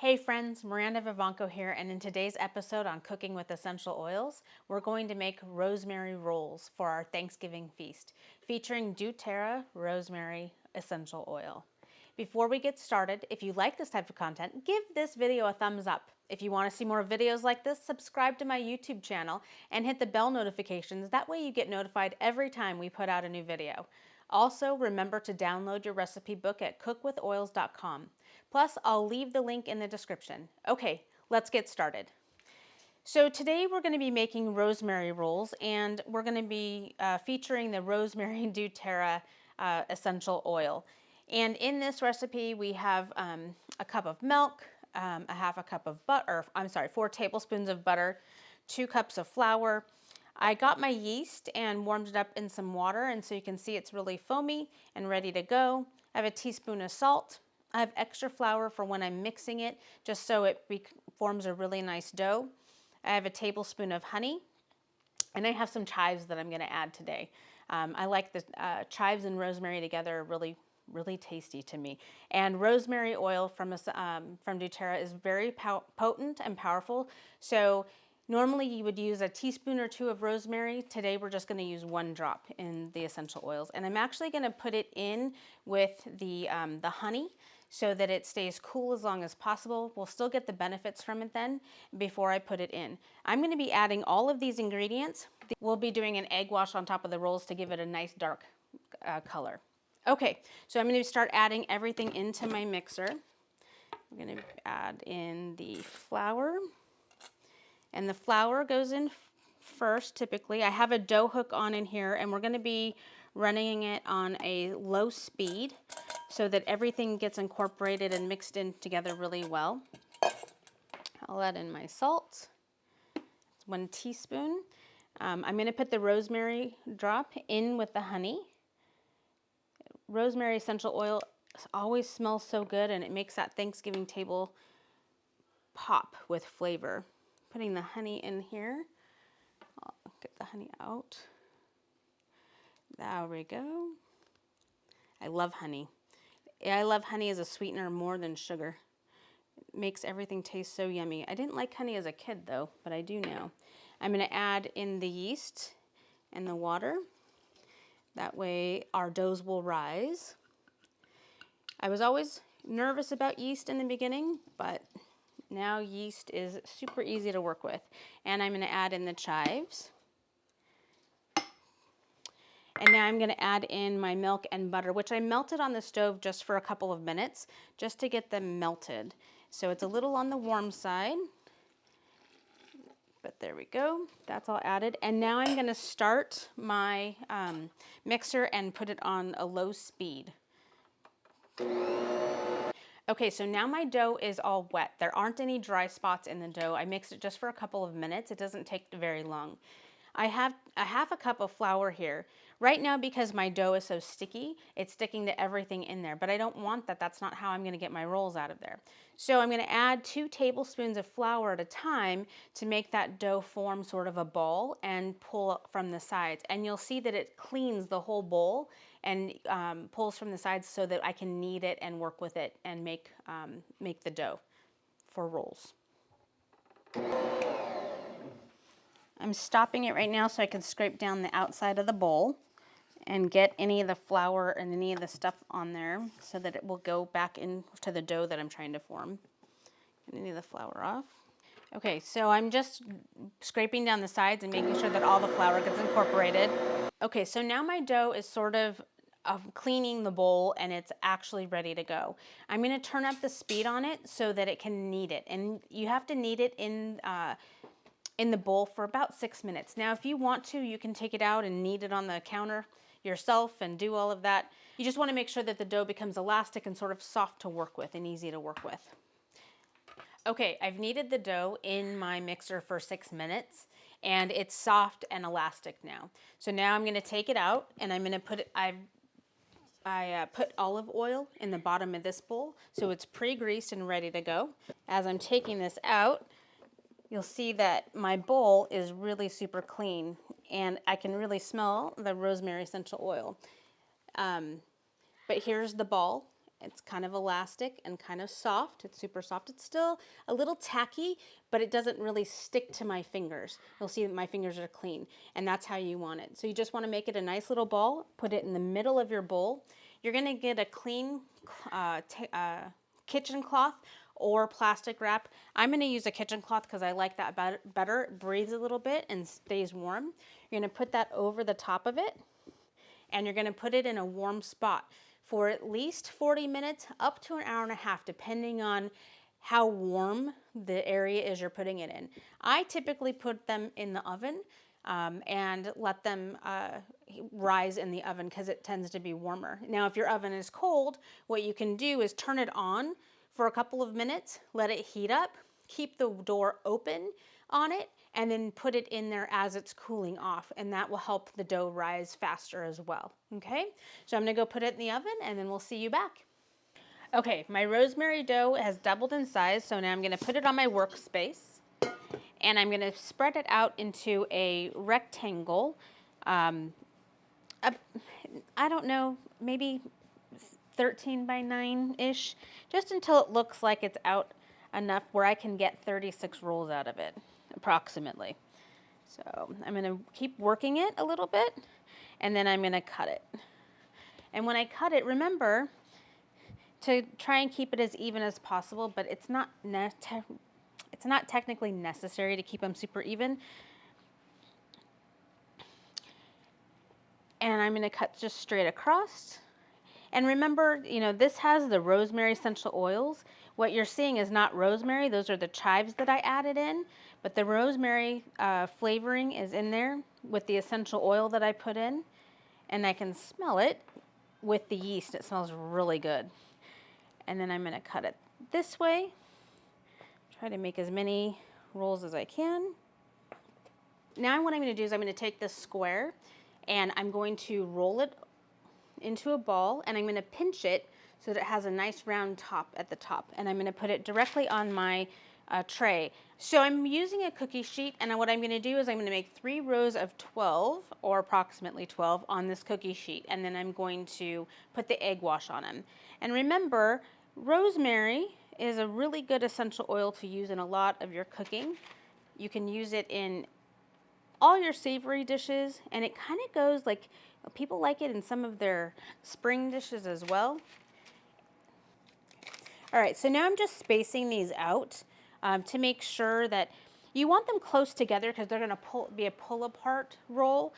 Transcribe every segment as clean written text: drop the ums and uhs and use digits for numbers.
Hey friends, Miranda Vivanco here, and in today's episode on Cooking with Essential Oils, we're going to make rosemary rolls for our Thanksgiving feast, featuring doTerra rosemary essential oil. Before we get started, if you like this type of content, give this video a thumbs up. If you want to see more videos like this, subscribe to my YouTube channel and hit the bell notifications. That way you get notified every time we put out a new video. Also, remember to download your recipe book at cookwithoils.com. Plus, I'll leave the link in the description. Okay, let's get started. So today we're going to be making rosemary rolls, and we're going to be featuring the Rosemary doTerra essential oil. And in this recipe, we have a cup of milk, a half a cup of butter, 4 tablespoons of butter, 2 cups of flour. I got my yeast and warmed it up in some water, and so you can see it's really foamy and ready to go. I have a teaspoon of salt. I have extra flour for when I'm mixing it, just so it forms a really nice dough. I have a tablespoon of honey, and I have some chives that I'm going to add today. I like the chives and rosemary together, really tasty to me. And rosemary oil from doTerra is very potent and powerful. So normally you would use a teaspoon or 2 of rosemary. Today we're just going to use 1 drop in the essential oils. And I'm actually going to put it in with the honey so that it stays cool as long as possible. We'll still get the benefits from it then before I put it in. I'm going to be adding all of these ingredients. We'll be doing an egg wash on top of the rolls to give it a nice dark color. Okay, so I'm going to start adding everything into my mixer. I'm going to add in the flour. And the flour goes in first, typically. I have a dough hook on in here, and we're going to be running it on a low speed so that everything gets incorporated and mixed in together really well. I'll add in my salt. It's 1 teaspoon. I'm going to put the rosemary drop in with the honey. Rosemary essential oil always smells so good, and it makes that Thanksgiving table pop with flavor. Putting the honey in here. I'll get the honey out. There we go. I love honey. I love honey as a sweetener more than sugar. It makes everything taste so yummy. I didn't like honey as a kid though, but I do now. I'm going to add in the yeast and the water. That way our doughs will rise. I was always nervous about yeast in the beginning, but now yeast is super easy to work with. And I'm going to add in the chives. And now I'm going to add in my milk and butter, which I melted on the stove just for a couple of minutes, just to get them melted. So it's a little on the warm side. But there we go. That's all added. And now I'm going to start my mixer and put it on a low speed. Okay, so now my dough is all wet. There aren't any dry spots in the dough. I mixed it just for a couple of minutes. It doesn't take very long. I have a half a cup of flour here. Right now, because my dough is so sticky, it's sticking to everything in there, but I don't want that. That's not how I'm going to get my rolls out of there. So I'm going to add 2 tablespoons of flour at a time to make that dough form sort of a ball and pull from the sides. And you'll see that it cleans the whole bowl and pulls from the sides so that I can knead it and work with it and make the dough for rolls. I'm stopping it right now so I can scrape down the outside of the bowl and get any of the flour and any of the stuff on there so that it will go back into the dough that I'm trying to form. Get any of the flour off. Okay, so I'm just scraping down the sides and making sure that all the flour gets incorporated. Okay, so now my dough is sort of cleaning the bowl, and it's actually ready to go. I'm going to turn up the speed on it so that it can knead it, and you have to knead it in the bowl for about 6 minutes. Now, if you want to, you can take it out and knead it on the counter yourself and do all of that. You just want to make sure that the dough becomes elastic and sort of soft to work with and easy to work with. Okay, I've kneaded the dough in my mixer for 6 minutes, and it's soft and elastic now. So now I'm going to take it out, and I'm going to put it, I put olive oil in the bottom of this bowl, so it's pre-greased and ready to go. As I'm taking this out, you'll see that my bowl is really super clean, and I can really smell the rosemary essential oil. But here's the ball, It's kind of elastic and kind of soft. It's super soft. It's still a little tacky, but it doesn't really stick to my fingers. You'll see that my fingers are clean, and that's how you want it. So you just want to make it a nice little ball, put it in the middle of your bowl. You're going to get a clean kitchen cloth or plastic wrap. I'm going to use a kitchen cloth because I like that better. It breathes a little bit and stays warm. You're going to put that over the top of it, and you're going to put it in a warm spot for at least 40 minutes up to an hour and a half, depending on how warm the area is you're putting it in. I typically put them in the oven and let them rise in the oven because it tends to be warmer. Now, if your oven is cold, what you can do is turn it on for a couple of minutes, let it heat up, keep the door open on it, and then put it in there as it's cooling off, and that will help the dough rise faster as well. Okay, so I'm gonna go put it in the oven, and then we'll see you back. Okay, my rosemary dough has doubled in size, so now I'm gonna put it on my workspace, and I'm gonna spread it out into a rectangle. I don't know, maybe 13 by 9-ish, just until it looks like it's out enough where I can get 36 rolls out of it, approximately. So I'm going to keep working it a little bit, and then I'm going to cut it. And when I cut it, remember to try and keep it as even as possible, but it's not technically necessary to keep them super even. And I'm going to cut just straight across. And remember, you know, this has the rosemary essential oils. What you're seeing is not rosemary. Those are the chives that I added in. But the rosemary flavoring is in there with the essential oil that I put in. And I can smell it with the yeast. It smells really good. And then I'm going to cut it this way. Try to make as many rolls as I can. Now what I'm going to do is I'm going to take this square and I'm going to roll it into a ball, and I'm going to pinch it so that it has a nice round top at the top, and I'm going to put it directly on my tray. So I'm using a cookie sheet, and what I'm going to do is I'm going to make 3 rows of 12 or approximately 12 on this cookie sheet, and then I'm going to put the egg wash on them. And remember, rosemary is a really good essential oil to use in a lot of your cooking. You can use it in all your savory dishes, and it kind of goes like, people like it in some of their spring dishes as well. All right, so now I'm just spacing these out to make sure that you want them close together because they're going to be a pull-apart roll.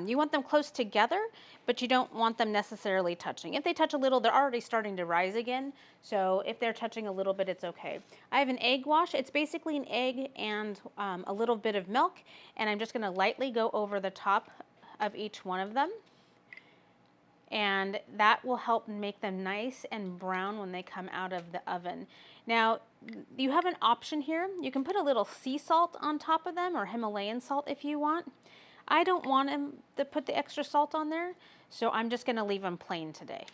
You want them close together, but you don't want them necessarily touching. If they touch a little, they're already starting to rise again. So if they're touching a little bit, it's okay. I have an egg wash. It's basically an egg and a little bit of milk, and I'm just going to lightly go over the top of each one of them. And that will help make them nice and brown when they come out of the oven. Now, you have an option here. You can put a little sea salt on top of them or Himalayan salt if you want. I don't want to put the extra salt on there, so I'm just going to leave them plain today.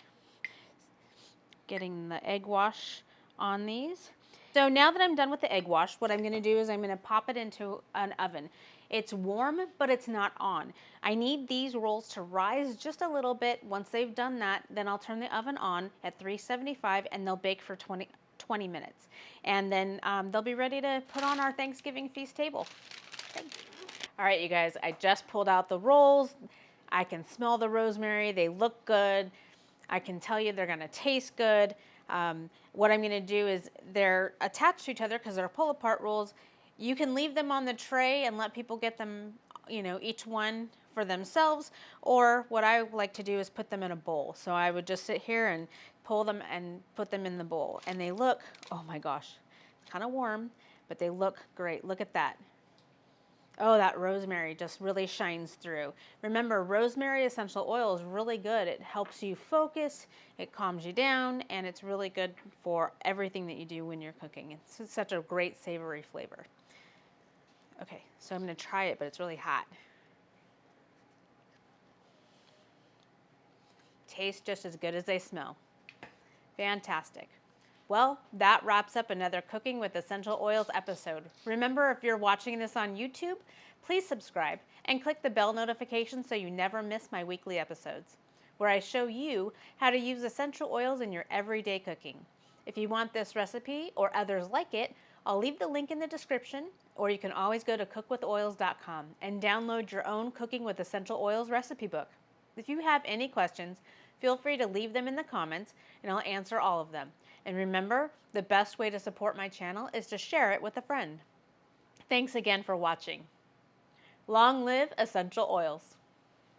Getting the egg wash on these. So now that I'm done with the egg wash, what I'm going to do is I'm going to pop it into an oven. It's warm, but it's not on. I need these rolls to rise just a little bit. Once they've done that, then I'll turn the oven on at 375 and they'll bake for 20 minutes. And then they'll be ready to put on our Thanksgiving feast table. Thanks. All right, you guys, I just pulled out the rolls. I can smell the rosemary. They look good. I can tell you they're gonna taste good. What I'm gonna do is they're attached to each other because they're pull-apart rolls. You can leave them on the tray and let people get them, you know, each one for themselves, or what I like to do is put them in a bowl. So I would just sit here and pull them and put them in the bowl. And they look, oh my gosh, it's kind of warm, but they look great. Look at that. Oh, that rosemary just really shines through. Remember, rosemary essential oil is really good. It helps you focus, it calms you down, and it's really good for everything that you do when you're cooking. It's such a great savory flavor. Okay, so I'm gonna try it, but it's really hot. Tastes just as good as they smell. Fantastic. Well, that wraps up another Cooking with Essential Oils episode. Remember, if you're watching this on YouTube, please subscribe and click the bell notification so you never miss my weekly episodes. where I show you how to use essential oils in your everyday cooking. If you want this recipe or others like it, I'll leave the link in the description, or you can always go to cookwithoils.com and download your own Cooking with Essential Oils recipe book. If you have any questions, feel free to leave them in the comments and I'll answer all of them. And remember, the best way to support my channel is to share it with a friend. Thanks again for watching. Long live essential oils.